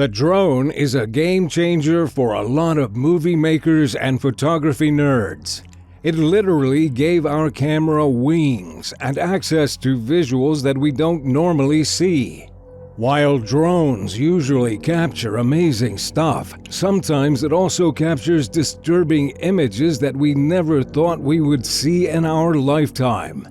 The drone is a game changer for a lot of movie makers and photography nerds. It literally gave our camera wings and access to visuals that we don't normally see. While drones usually capture amazing stuff, sometimes it also captures disturbing images that we never thought we would see in our lifetime.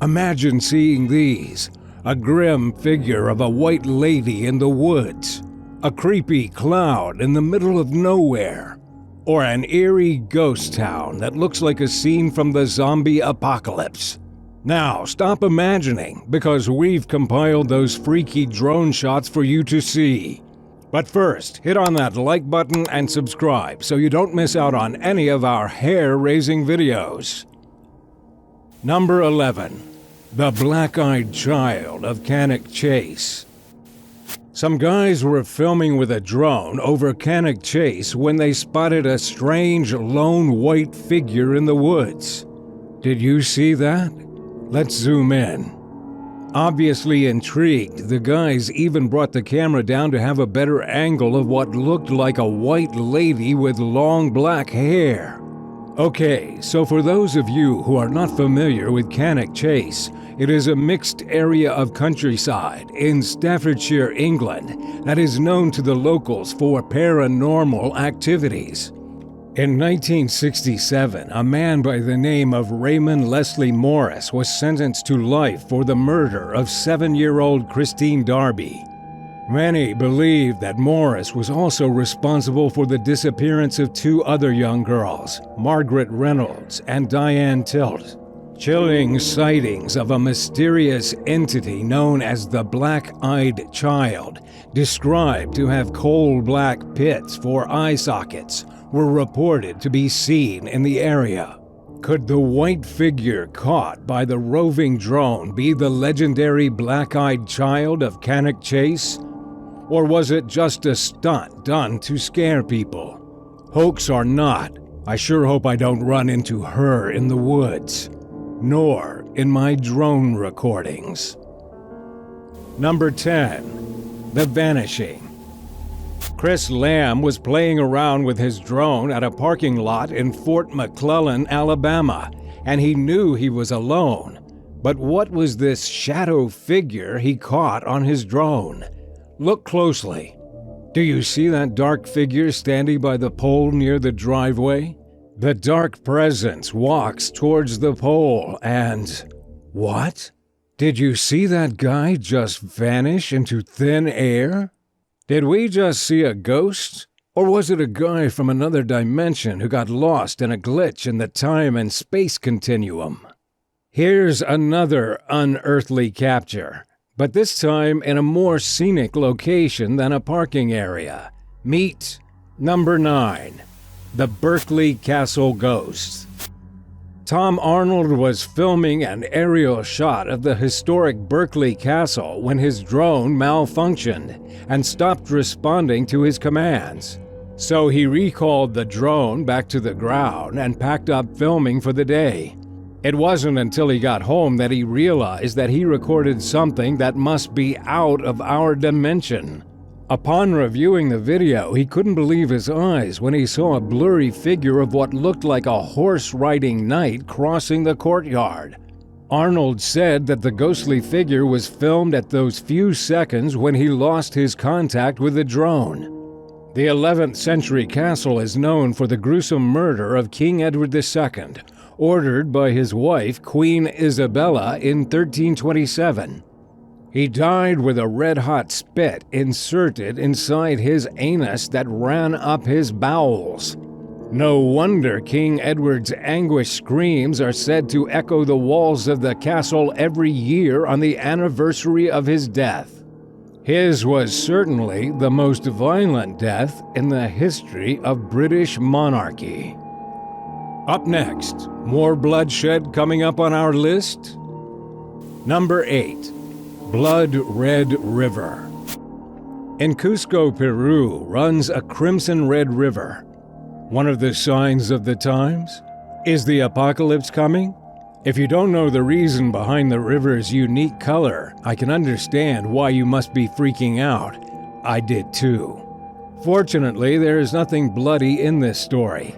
Imagine seeing these: a grim figure of a white lady in the woods, a creepy cloud in the middle of nowhere, or an eerie ghost town that looks like a scene from the zombie apocalypse. Now, stop imagining, because we've compiled those freaky drone shots for you to see. But first, hit on that like button and subscribe so you don't miss out on any of our hair-raising videos. Number 11. The Black-Eyed Child of Cannock Chase. Some guys were filming with a drone over Cannock Chase when they spotted a strange lone white figure in the woods. Did you see that? Let's zoom in. Obviously intrigued, the guys even brought the camera down to have a better angle of what looked like a white lady with long black hair. Okay, so for those of you who are not familiar with Cannock Chase, it is a mixed area of countryside in Staffordshire, England, that is known to the locals for paranormal activities. In 1967, a man by the name of Raymond Leslie Morris was sentenced to life for the murder of 7-year-old Christine Darby. Many believe that Morris was also responsible for the disappearance of 2 other young girls, Margaret Reynolds and Diane Tilt. Chilling sightings of a mysterious entity known as the Black-Eyed Child, described to have coal black pits for eye sockets, were reported to be seen in the area. Could the white figure caught by the roving drone be the legendary Black-Eyed Child of Cannock Chase? Or was it just a stunt done to scare people? Hoax or not, I sure hope I don't run into her in the woods. Nor in my drone recordings. Number 10. The Vanishing. Chris Lamb was playing around with his drone at a parking lot in Fort McClellan, Alabama, and he knew he was alone. But what was this shadow figure he caught on his drone? Look closely. Do you see that dark figure standing by the pole near the driveway? The dark presence walks towards the pole and... What? Did you see that guy just vanish into thin air? Did we just see a ghost? Or was it a guy from another dimension who got lost in a glitch in the time and space continuum? Here's another unearthly capture, but this time in a more scenic location than a parking area. Meet number 9. The Berkeley Castle Ghost. Tom Arnold was filming an aerial shot of the historic Berkeley Castle when his drone malfunctioned and stopped responding to his commands. So he recalled the drone back to the ground and packed up filming for the day. It wasn't until he got home that he realized that he recorded something that must be out of our dimension. Upon reviewing the video, he couldn't believe his eyes when he saw a blurry figure of what looked like a horse-riding knight crossing the courtyard. Arnold said that the ghostly figure was filmed at those few seconds when he lost his contact with the drone. The 11th century castle is known for the gruesome murder of King Edward II, ordered by his wife, Queen Isabella, in 1327. He died with a red-hot spit inserted inside his anus that ran up his bowels. No wonder King Edward's anguished screams are said to echo the walls of the castle every year on the anniversary of his death. His was certainly the most violent death in the history of British monarchy. Up next, more bloodshed coming up on our list. Number 8. Blood Red River. In Cusco, Peru, runs a crimson red river. One of the signs of the times? Is the apocalypse coming? If you don't know the reason behind the river's unique color, I can understand why you must be freaking out. I did too. Fortunately, there is nothing bloody in this story.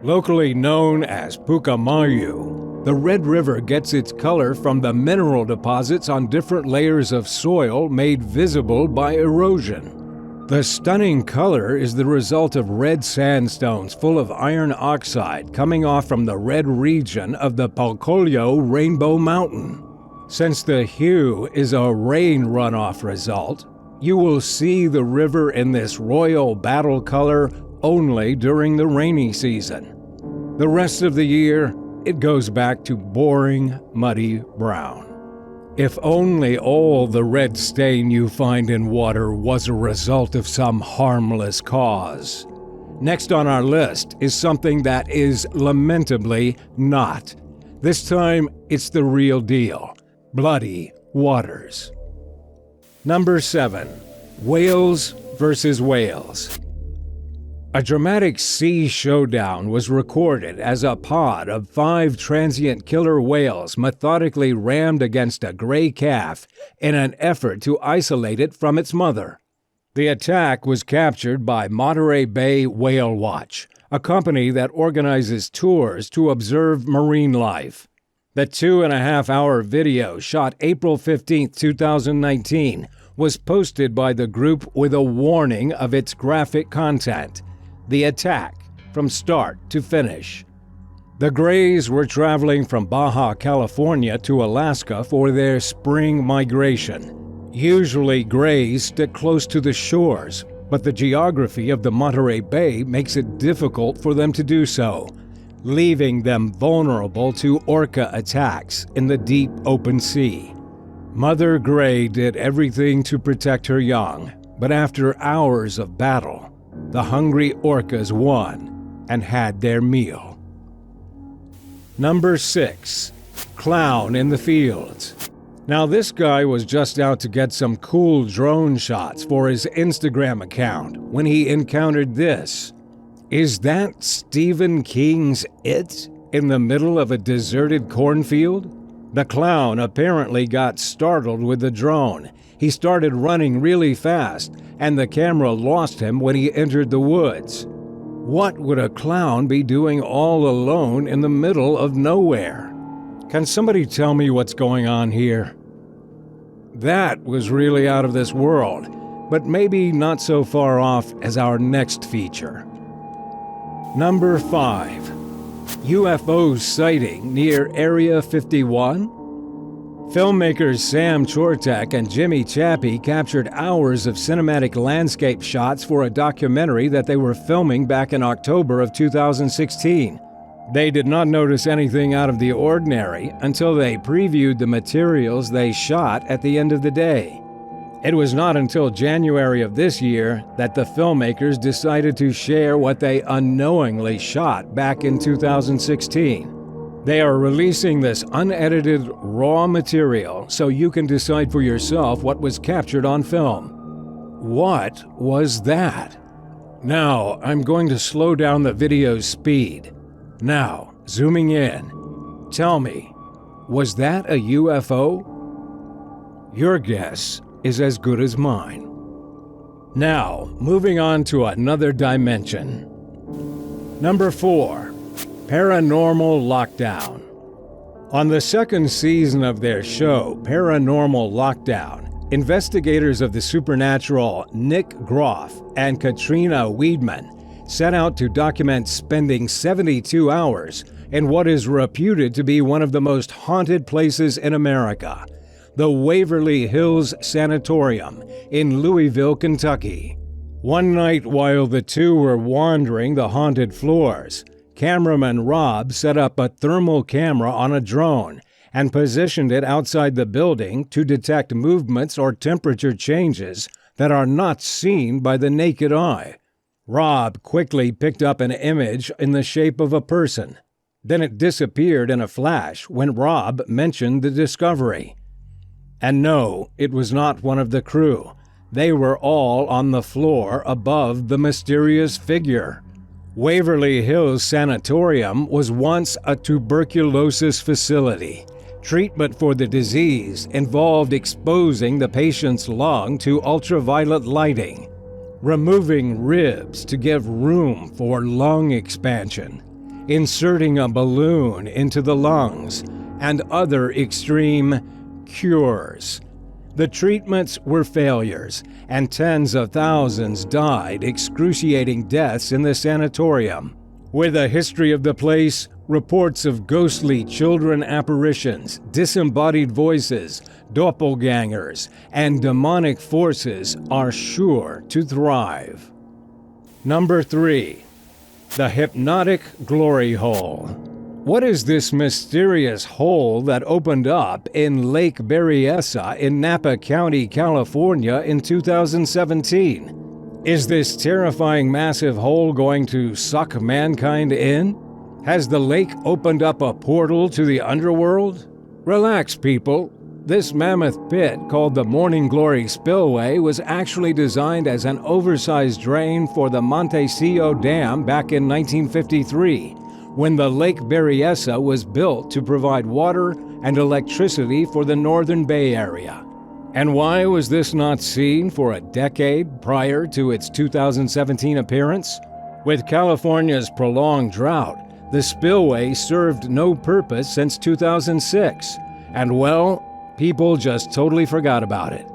Locally known as Pucamayu, the Red River gets its color from the mineral deposits on different layers of soil made visible by erosion. The stunning color is the result of red sandstones full of iron oxide coming off from the red region of the Palcolio Rainbow Mountain. Since the hue is a rain runoff result, you will see the river in this royal battle color only during the rainy season. The rest of the year, it goes back to boring, muddy brown. If only all the red stain you find in water was a result of some harmless cause. Next on our list is something that is lamentably not. This time, it's the real deal: bloody waters. Number 7. Whales versus whales. A dramatic sea showdown was recorded as a pod of 5 transient killer whales methodically rammed against a gray calf in an effort to isolate it from its mother. The attack was captured by Monterey Bay Whale Watch, a company that organizes tours to observe marine life. The 2.5-hour video, shot April 15, 2019, was posted by the group with a warning of its graphic content. The attack from start to finish. The Greys were traveling from Baja California to Alaska for their spring migration. Usually Greys stick close to the shores, but the geography of the Monterey Bay makes it difficult for them to do so, leaving them vulnerable to Orca attacks in the deep open sea. Mother Grey did everything to protect her young, but after hours of battle, the hungry orcas won and had their meal. Number 6. Clown in the fields. Now this guy was just out to get some cool drone shots for his Instagram account when he encountered this. Is that Stephen King's It in the middle of a deserted cornfield? The clown apparently got startled with the drone. He started running really fast, and the camera lost him when he entered the woods. What would a clown be doing all alone in the middle of nowhere? Can somebody tell me what's going on here? That was really out of this world, but maybe not so far off as our next feature. Number 5. UFO sighting near Area 51? Filmmakers Sam Chortek and Jimmy Chappie captured hours of cinematic landscape shots for a documentary that they were filming back in October of 2016. They did not notice anything out of the ordinary until they previewed the materials they shot at the end of the day. It was not until January of this year that the filmmakers decided to share what they unknowingly shot back in 2016. They are releasing this unedited, raw material so you can decide for yourself what was captured on film. What was that? Now, I'm going to slow down the video's speed. Now, zooming in. Tell me, was that a UFO? Your guess is as good as mine. Now, moving on to another dimension. Number 4. Paranormal Lockdown. On the second season of their show, Paranormal Lockdown, investigators of the supernatural Nick Groff and Katrina Weidman set out to document spending 72 hours in what is reputed to be one of the most haunted places in America, the Waverly Hills Sanatorium in Louisville, Kentucky. One night while the two were wandering the haunted floors, cameraman Rob set up a thermal camera on a drone and positioned it outside the building to detect movements or temperature changes that are not seen by the naked eye. Rob quickly picked up an image in the shape of a person. Then it disappeared in a flash when Rob mentioned the discovery. And no, it was not one of the crew. They were all on the floor above the mysterious figure. Waverly Hills Sanatorium was once a tuberculosis facility. Treatment for the disease involved exposing the patient's lung to ultraviolet lighting. removing ribs to give room for lung expansion, inserting a balloon into the lungs, and other extreme cures. The treatments were failures, and tens of thousands died excruciating deaths in the sanatorium. With a history of the place, reports of ghostly children apparitions, disembodied voices, doppelgangers, and demonic forces are sure to thrive. Number 3. The Hypnotic Glory Hole. What is this mysterious hole that opened up in Lake Berryessa in Napa County, California in 2017? Is this terrifying massive hole going to suck mankind in? Has the lake opened up a portal to the underworld? Relax, people. This mammoth pit, called the Morning Glory Spillway, was actually designed as an oversized drain for the Montecillo Dam back in 1953, when the Lake Berryessa was built to provide water and electricity for the Northern Bay Area. And why was this not seen for a decade prior to its 2017 appearance? With California's prolonged drought, the spillway served no purpose since 2006, and well, people just totally forgot about it.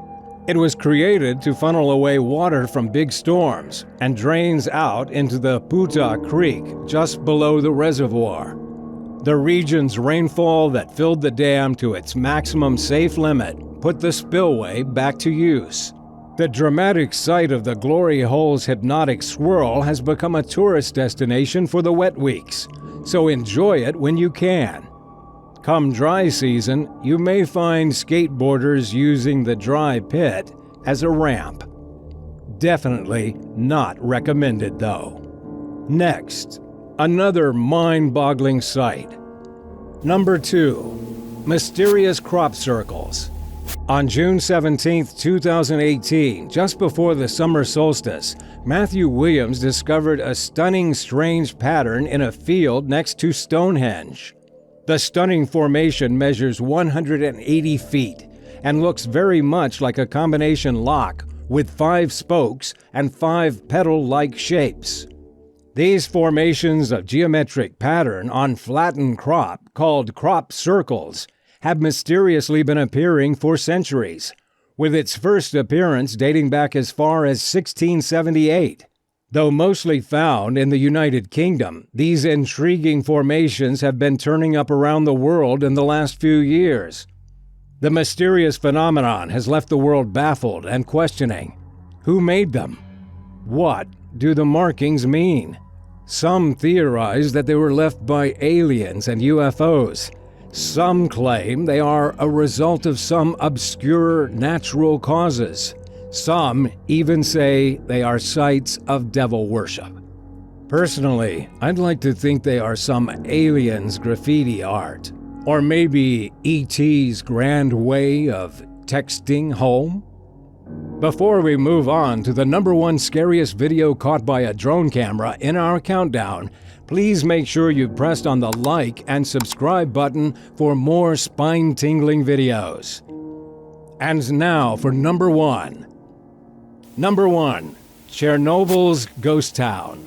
It was created to funnel away water from big storms and drains out into the Puta Creek just below the reservoir. The region's rainfall that filled the dam to its maximum safe limit put the spillway back to use. The dramatic sight of the Glory Hole's hypnotic swirl has become a tourist destination for the wet weeks, so enjoy it when you can. Come dry season, you may find skateboarders using the dry pit as a ramp. Definitely not recommended, though. Next, another mind-boggling sight. Number 2. Mysterious crop circles. On June 17, 2018, just before the summer solstice, Matthew Williams discovered a stunning, strange pattern in a field next to Stonehenge. The stunning formation measures 180 feet and looks very much like a combination lock with 5 spokes and 5 petal-like shapes. These formations of geometric pattern on flattened crop, called crop circles, have mysteriously been appearing for centuries, with its first appearance dating back as far as 1678. Though mostly found in the United Kingdom, these intriguing formations have been turning up around the world in the last few years. The mysterious phenomenon has left the world baffled and questioning. Who made them? What do the markings mean? Some theorize that they were left by aliens and UFOs. Some claim they are a result of some obscure natural causes. Some even say they are sites of devil worship. Personally, I'd like to think they are some aliens' graffiti art, or maybe E.T.'s grand way of texting home. Before we move on to the number 1 scariest video caught by a drone camera in our countdown, please make sure you pressed on the like and subscribe button for more spine-tingling videos. And now for number 1. Number 1. Chernobyl's Ghost Town.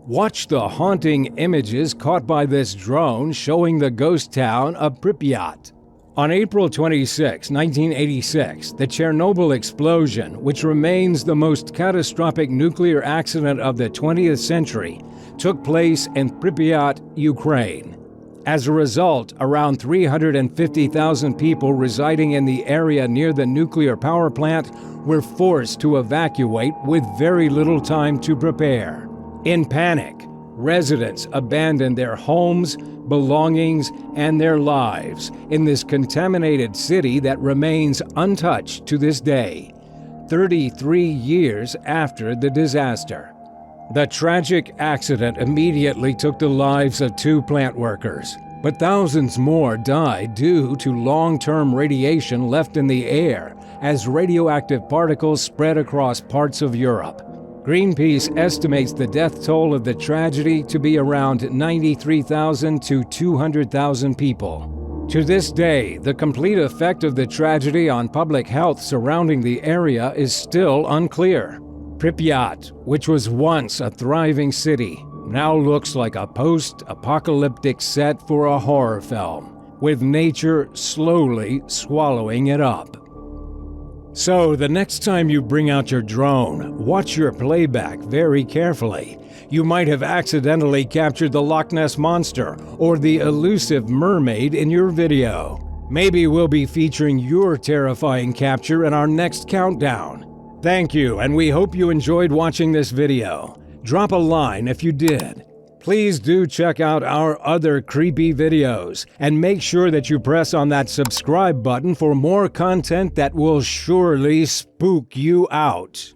Watch the haunting images caught by this drone showing the ghost town of Pripyat. On April 26, 1986, the Chernobyl explosion, which remains the most catastrophic nuclear accident of the 20th century, took place in Pripyat, Ukraine. As a result, around 350,000 people residing in the area near the nuclear power plant were forced to evacuate with very little time to prepare. In panic, residents abandoned their homes, belongings, and their lives in this contaminated city that remains untouched to this day, 33 years after the disaster. The tragic accident immediately took the lives of 2 plant workers, but thousands more died due to long-term radiation left in the air as radioactive particles spread across parts of Europe. Greenpeace estimates the death toll of the tragedy to be around 93,000 to 200,000 people. To this day, the complete effect of the tragedy on public health surrounding the area is still unclear. Pripyat, which was once a thriving city, now looks like a post-apocalyptic set for a horror film, with nature slowly swallowing it up. So the next time you bring out your drone, watch your playback very carefully. You might have accidentally captured the Loch Ness Monster or the elusive mermaid in your video. Maybe we'll be featuring your terrifying capture in our next countdown. Thank you, and we hope you enjoyed watching this video. Drop a line if you did. Please do check out our other creepy videos, and make sure that you press on that subscribe button for more content that will surely spook you out.